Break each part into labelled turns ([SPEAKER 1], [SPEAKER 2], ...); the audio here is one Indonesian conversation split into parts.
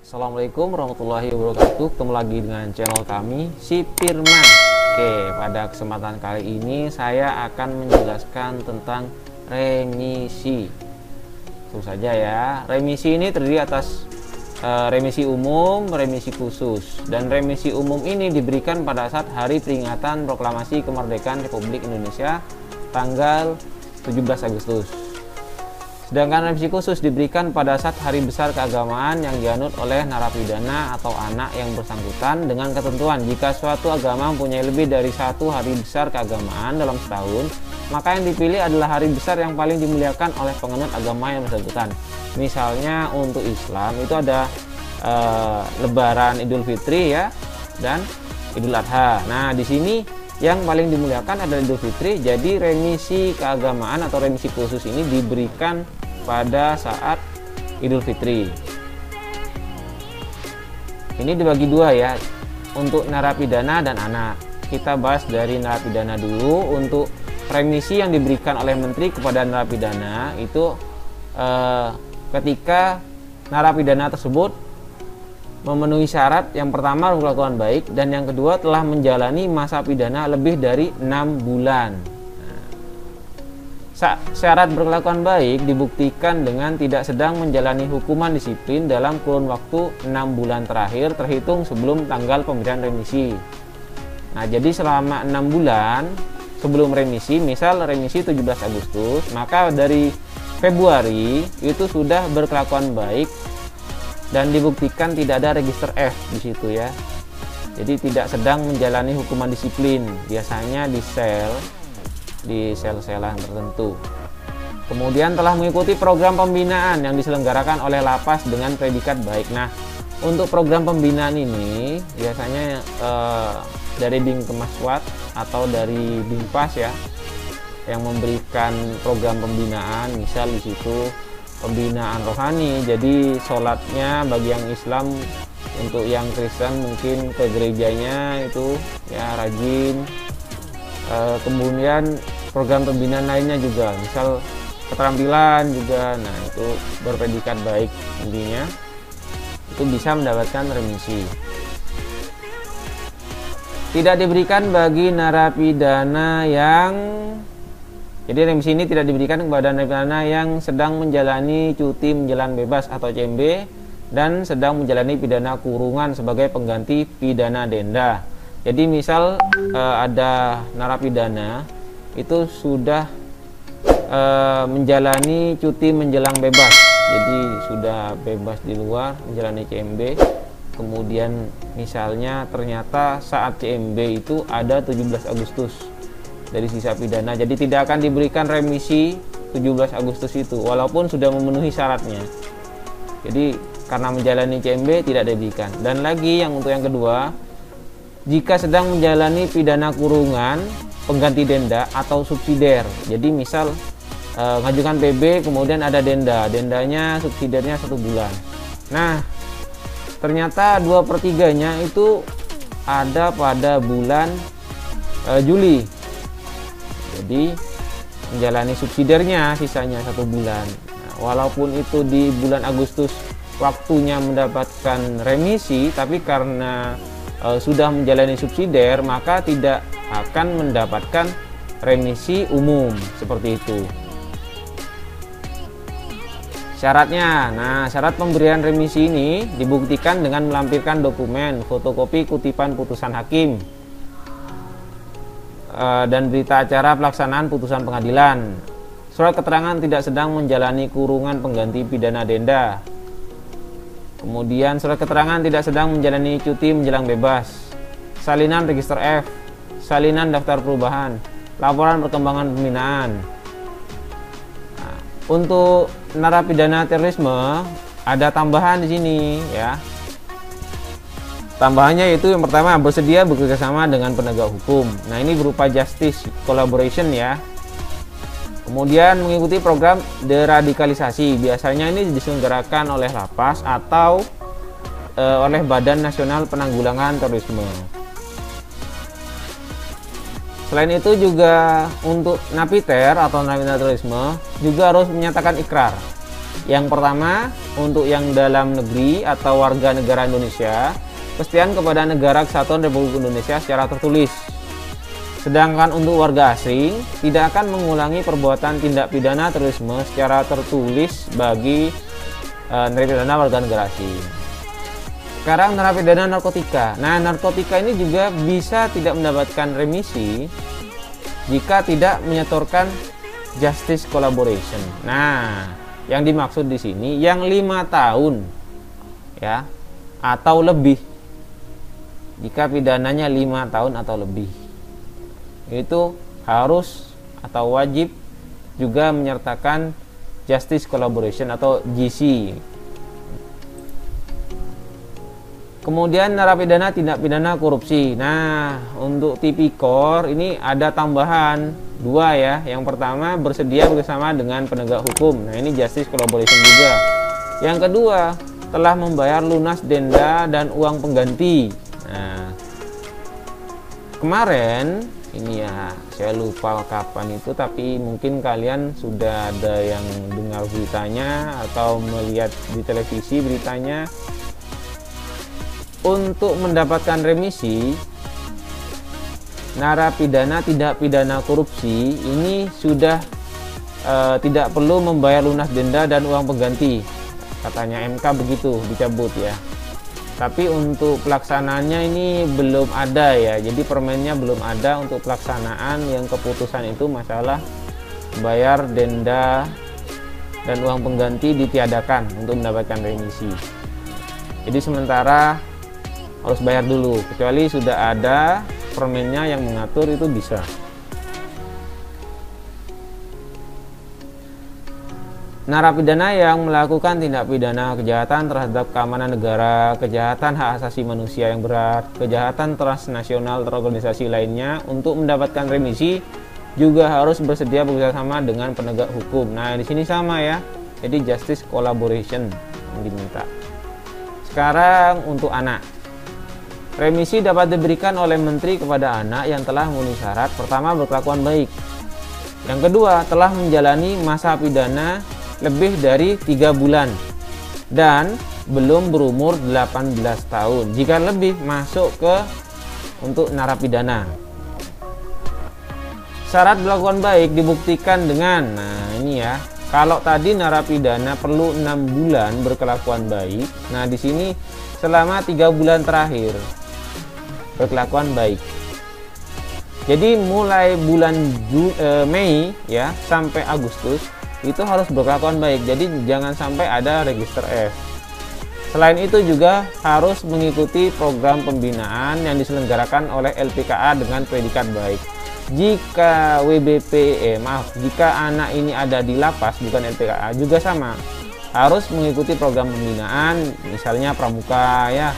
[SPEAKER 1] Assalamualaikum warahmatullahi wabarakatuh. Ketemu lagi dengan channel kami, Si Firman. Oke, pada kesempatan kali ini saya akan menjelaskan tentang remisi. Tentu saja ya, remisi ini terdiri atas remisi umum, remisi khusus. Dan remisi umum ini diberikan pada saat hari peringatan proklamasi kemerdekaan Republik Indonesia tanggal 17 Agustus. Sedangkan remisi khusus diberikan pada saat hari besar keagamaan yang dianut oleh narapidana atau anak yang bersangkutan, dengan ketentuan jika suatu agama mempunyai lebih dari satu hari besar keagamaan dalam setahun, maka yang dipilih adalah hari besar yang paling dimuliakan oleh penganut agama yang bersangkutan. Misalnya untuk Islam itu ada Lebaran Idul Fitri ya, dan Idul Adha. Nah, di sini yang paling dimuliakan adalah Idul Fitri. Jadi remisi keagamaan atau remisi khusus ini diberikan pada saat Idul Fitri. Ini dibagi dua ya, untuk narapidana dan anak. Kita bahas dari narapidana dulu. Untuk remisi yang diberikan oleh menteri kepada narapidana itu ketika narapidana tersebut memenuhi syarat yang pertama berkelakuan baik, dan yang kedua telah menjalani masa pidana lebih dari 6 bulan. Syarat berkelakuan baik dibuktikan dengan tidak sedang menjalani hukuman disiplin dalam kurun waktu 6 bulan terakhir terhitung sebelum tanggal pemberian remisi. Nah, jadi selama 6 bulan sebelum remisi, misal remisi 17 Agustus, maka dari Februari itu sudah berkelakuan baik dan dibuktikan tidak ada register F di situ ya. Jadi tidak sedang menjalani hukuman disiplin, biasanya di sel-selan tertentu. Kemudian telah mengikuti program pembinaan yang diselenggarakan oleh lapas dengan predikat baik. Nah, untuk program pembinaan ini biasanya dari Bingkemaswat atau dari Bingpas ya, yang memberikan program pembinaan. Misal di situ pembinaan rohani, jadi sholatnya bagi yang Islam, untuk yang Kristen mungkin ke gerejanya itu ya rajin. Kemudian program pembinaan lainnya juga, misal keterampilan juga, nah itu berpredikat baik, intinya itu bisa mendapatkan remisi. Tidak diberikan bagi narapidana yang Jadi remisi ini tidak diberikan kepada narapidana yang sedang menjalani cuti menjelang bebas atau CMB dan sedang menjalani pidana kurungan sebagai pengganti pidana denda. Jadi misal ada narapidana itu sudah menjalani cuti menjelang bebas, jadi sudah bebas di luar menjalani CMB, kemudian misalnya ternyata saat CMB itu ada 17 Agustus dari sisa pidana, jadi tidak akan diberikan remisi 17 Agustus itu walaupun sudah memenuhi syaratnya. Jadi karena menjalani CMB tidak diberikan. Dan lagi yang untuk yang kedua, jika sedang menjalani pidana kurungan, pengganti denda atau subsidiar. Jadi misal ngajukan PB kemudian ada dendanya subsidiarnya 1 bulan. Nah, ternyata 2/3-nya itu ada pada bulan Juli. Jadi menjalani subsidiarnya sisanya 1 bulan. Nah, walaupun itu di bulan Agustus waktunya mendapatkan remisi, tapi karena sudah menjalani subsidiar maka tidak akan mendapatkan remisi umum seperti itu. Syaratnya, nah syarat pemberian remisi ini dibuktikan dengan melampirkan dokumen, fotokopi kutipan putusan hakim, dan berita acara pelaksanaan putusan pengadilan, surat keterangan tidak sedang menjalani kurungan pengganti pidana denda, kemudian surat keterangan tidak sedang menjalani cuti menjelang bebas, salinan register F, salinan daftar perubahan, laporan perkembangan pembinaan. Nah, untuk narapidana terorisme ada tambahan di sini ya. Tambahannya itu yang pertama, bersedia bekerjasama dengan penegak hukum. Nah, ini berupa justice collaboration ya. Kemudian mengikuti program deradikalisasi. Biasanya ini diselenggarakan oleh lapas atau oleh Badan Nasional Penanggulangan Terorisme. Selain itu juga untuk napiter atau narapidana terorisme juga harus menyatakan ikrar. Yang pertama, untuk yang dalam negeri atau warga negara Indonesia, kesetiaan kepada Negara Kesatuan Republik Indonesia secara tertulis. Sedangkan untuk warga asing, tidak akan mengulangi perbuatan tindak pidana terorisme secara tertulis bagi narapidana warga negara asing. Sekarang narapidana narkotika. Nah, narkotika ini juga bisa tidak mendapatkan remisi jika tidak menyetorkan justice collaboration. Nah, yang dimaksud di sini yang 5 tahun ya atau lebih. Jika pidananya 5 tahun atau lebih, itu harus atau wajib juga menyertakan justice collaboration atau GC. Kemudian narapidana tindak pidana korupsi. Nah, untuk tipikor ini ada tambahan 2 ya. Yang pertama, bersedia bersama dengan penegak hukum. Nah, ini justice collaboration juga. Yang kedua, telah membayar lunas denda dan uang pengganti. Nah, kemarin ini ya, saya lupa kapan itu, tapi mungkin kalian sudah ada yang dengar beritanya atau melihat di televisi beritanya. Untuk mendapatkan remisi narapidana tindak pidana korupsi ini sudah tidak perlu membayar lunas denda dan uang pengganti, katanya MK begitu, dicabut ya. Tapi untuk pelaksanaannya ini belum ada ya, jadi permennya belum ada untuk pelaksanaan yang keputusan itu masalah bayar denda dan uang pengganti ditiadakan untuk mendapatkan remisi. Jadi sementara harus bayar dulu, kecuali sudah ada permennya yang mengatur itu bisa. Narapidana yang melakukan tindak pidana kejahatan terhadap keamanan negara, kejahatan hak asasi manusia yang berat, kejahatan transnasional terorganisasi lainnya, untuk mendapatkan remisi juga harus bersedia bekerjasama dengan penegak hukum. Nah, di sini sama ya, jadi justice collaboration yang diminta. Sekarang untuk anak. Remisi dapat diberikan oleh menteri kepada anak yang telah memenuhi syarat. Pertama, berkelakuan baik. Yang kedua, telah menjalani masa pidana lebih dari 3 bulan dan belum berumur 18 tahun. Jika lebih, masuk ke untuk narapidana. Syarat berkelakuan baik dibuktikan dengan, nah ini ya, kalau tadi narapidana perlu 6 bulan berkelakuan baik. Nah, di sini selama 3 bulan terakhir berkelakuan baik. Jadi mulai bulan Mei ya sampai Agustus itu harus berkelakuan baik. Jadi jangan sampai ada register F. Selain itu juga harus mengikuti program pembinaan yang diselenggarakan oleh LPKA dengan predikat baik. Jika jika anak ini ada di lapas bukan LPKA juga sama, harus mengikuti program pembinaan, misalnya pramuka ya.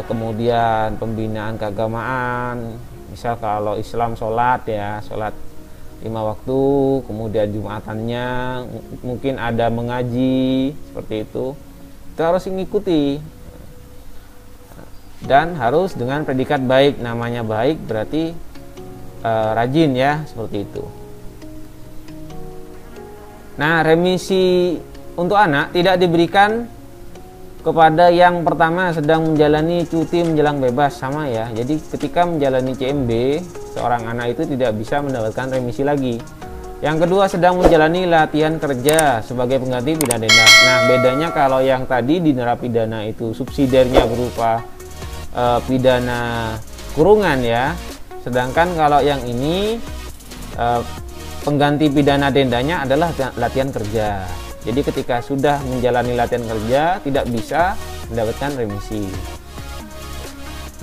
[SPEAKER 1] Kemudian pembinaan keagamaan, misal kalau Islam sholat ya, sholat 5 waktu, kemudian Jumatannya mungkin ada mengaji, seperti itu harus mengikuti dan harus dengan predikat baik. Namanya baik berarti rajin ya, seperti itu. Nah, remisi untuk anak tidak diberikan kepada yang pertama sedang menjalani cuti menjelang bebas, sama ya. Jadi ketika menjalani CMB, seorang anak itu tidak bisa mendapatkan remisi lagi. Yang kedua, sedang menjalani latihan kerja sebagai pengganti pidana denda. Nah, bedanya kalau yang tadi di narapidana itu subsidiarnya berupa pidana kurungan ya. Sedangkan kalau yang ini pengganti pidana dendanya adalah latihan kerja. Jadi ketika sudah menjalani latihan kerja tidak bisa mendapatkan remisi.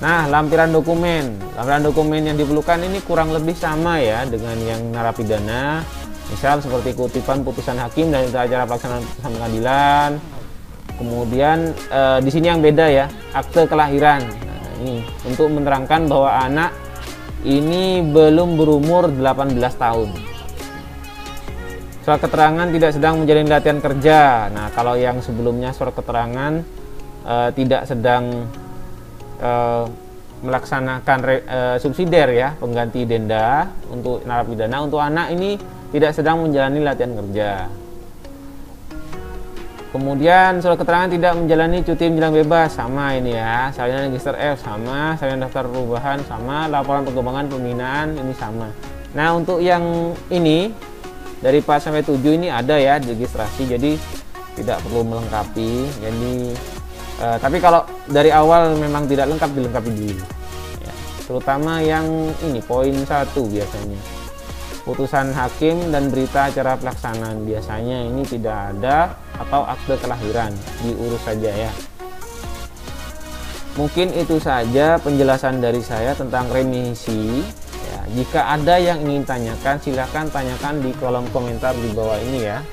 [SPEAKER 1] Nah, lampiran dokumen yang diperlukan ini kurang lebih sama ya dengan yang narapidana. Misal seperti kutipan putusan hakim dan acara pelaksanaan putusan pengadilan. Kemudian di sini yang beda ya, akte kelahiran. Nah, ini untuk menerangkan bahwa anak ini belum berumur 18 tahun. Surat keterangan tidak sedang menjalani latihan kerja. Nah, kalau yang sebelumnya surat keterangan tidak sedang melaksanakan subsidiar ya, pengganti denda untuk narapidana. Untuk anak ini tidak sedang menjalani latihan kerja. Kemudian surat keterangan tidak menjalani cuti menjelang bebas, sama ini ya. Salinan register F sama, salinan daftar perubahan sama, laporan pengembangan pembinaan ini sama. Nah, untuk yang ini dari 4 sampai 7 ini ada ya di registrasi, jadi tidak perlu melengkapi. Jadi tapi kalau dari awal memang tidak lengkap, dilengkapi dulu ya. Terutama yang ini poin 1 biasanya. Putusan hakim dan berita acara pelaksanaan biasanya ini tidak ada, atau akte kelahiran diurus saja ya. Mungkin itu saja penjelasan dari saya tentang remisi ya. Jika ada yang ingin tanyakan, silahkan tanyakan di kolom komentar di bawah ini ya.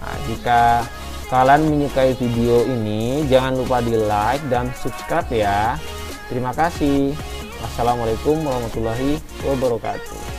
[SPEAKER 1] Nah, jika kalian menyukai video ini, jangan lupa di like dan subscribe ya. Terima kasih. Wassalamualaikum warahmatullahi wabarakatuh.